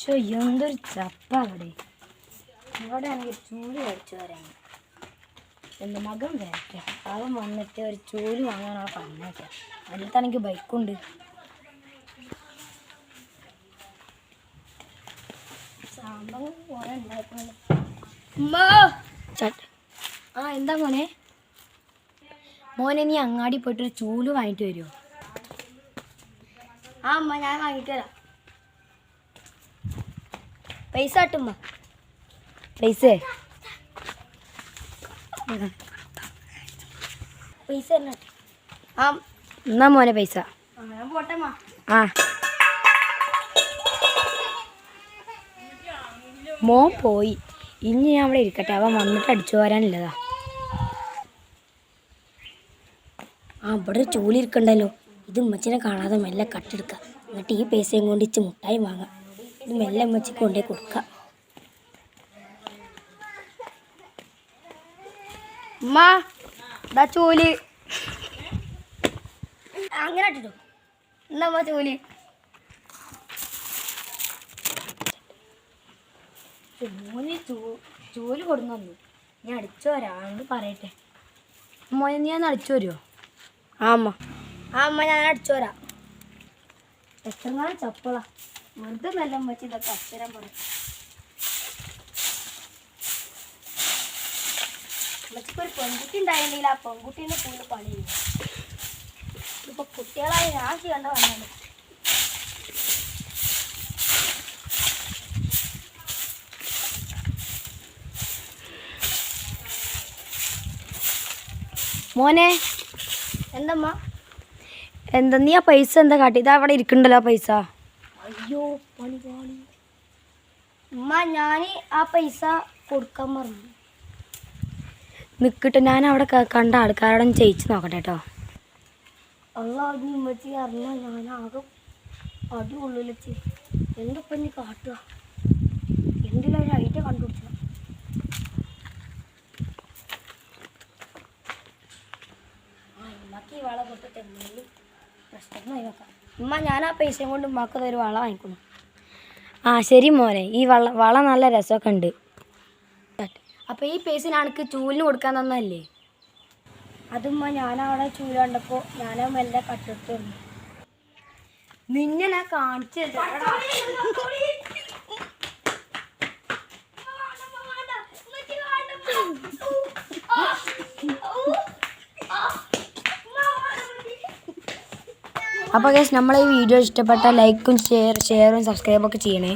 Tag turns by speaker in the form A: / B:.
A: എന്തൊരു ചപ്പ അവിടെ ഇവിടെ ആണെങ്കിൽ ചൂല് കഴിച്ചു തരാൻ എൻ്റെ മകൻ വരട്ടെ അവൻ വന്നിട്ട് ഒരു ചൂല് വാങ്ങാനാണ് പറഞ്ഞേക്കാം അതിനകത്താണെങ്കിൽ ബൈക്കുണ്ട് സാമ്പാർ പോലെ ഉണ്ടാക്കുന്നുണ്ട് എന്താ മോനെ മോനെ നീ അങ്ങാടി പോയിട്ടൊരു ചൂല് വാങ്ങിട്ട് വരുമോ അമ്മ ഞാൻ വാങ്ങിട്ട് വരാം പൈസ കിട്ടുമ്മ പൈസ പൈസ എന്നാ മോനെ പൈസ പോട്ടെമ്മ മോൻ പോയി ഇനി ഞാൻ അവിടെ ഇരിക്കട്ടെ അവൻ വന്നിട്ട് അടിച്ചു വരാനില്ലതാ ഇവിടെ ചൂലിരിക്കണ്ടല്ലോ ഇത് ഉമ്മച്ചിനെ കാണാതെ മെല്ലെ കട്ടെടുക്കാം എന്നിട്ട് ഈ പൈസയും കൊണ്ട് ഇച്ച് മുട്ടായി വാങ്ങാം ഇത് മെല്ലെ ഉമ്മച്ചിക്ക് കൊണ്ടേ കൊടുക്കാം ഉമ്മ ഇതാ ചൂല് അങ്ങനെ ഇട്ടിട്ടു എന്നമ്മ ചൂല് മോന് ചൂല് കൊടുന്നു ഞാൻ അടിച്ചു വരാന്ന് പറയട്ടെ മോനെ നീ ഒന്ന് അടിച്ചു വരുമോ അമ്മ ഞാൻ അടിച്ചു വരാം എത്രങ്ങാനും ചപ്പള വെറുതെ മെല്ലെ വെച്ച് ഇതൊക്കെ അക്ഷരം പറയും ഒരു പെൺകുട്ടി ഉണ്ടായിരുന്നില്ല ആ പെൺകുട്ടീനെ കൂടുതൽ പണി ചെയ്യും ഇപ്പൊ കുട്ടികളായി ഞാൻ ചെയ്യേണ്ട വന്നത് മോനെ എന്തമ്മ എന്താ നീ ആ പൈസ എന്താ കാട്ടി ഇതാ അവിടെ ഇരിക്കണ്ടല്ലോ ആ പൈസ അയ്യോ പണി പാളി ഉമ്മ ഞാൻ ആ പൈസ കൊടുക്കാൻ പറഞ്ഞു നിൽക്കട്ടെ ഞാൻ അവിടെ കണ്ട ആൾക്കാരോടെ ചെയ്യിച്ച് നോക്കട്ടെ കേട്ടോ അള്ളാ നീ ഉമ്മച്ചി അറിഞ്ഞാൽ ഞാനാകെ അടി ഉള്ളിലെത്തി എന്തൊക്കെ നീ കാട്ടുക എന്തെങ്കിലും ഒരു ഐഡിയ കണ്ടുപിടിച്ച ഉമ്മക്ക് ഈ വള കൊടുത്തിട്ട് എന്തെങ്കിലും പ്രശ്നം നോക്കാം ഉമ്മ ഞാൻ ആ പൈസയും കൊണ്ട് ഉമ്മക്ക് ഒരു വള വാങ്ങിക്കുന്നു ശരി മോനെ ഈ വള നല്ല രസമൊക്കെ ഉണ്ട് അപ്പോൾ ഈ പൈസ എനിക്ക് ചൂലിന് കൊടുക്കാൻ തന്നല്ലേ അതുമ്മ ഞാനവിടെ ചൂല് കണ്ടപ്പോൾ ഞാനത് മെല്ലെ കട്ടെടുത്തു നിന്നെ ഞാൻ കാണിച്ചത് അപ്പോൾ ഗൈസ് നമ്മളെ ഈ വീഡിയോ ഇഷ്ടപ്പെട്ടാൽ ലൈക്കും ഷെയറും സബ്സ്ക്രൈബൊക്കെ ചെയ്യണേ.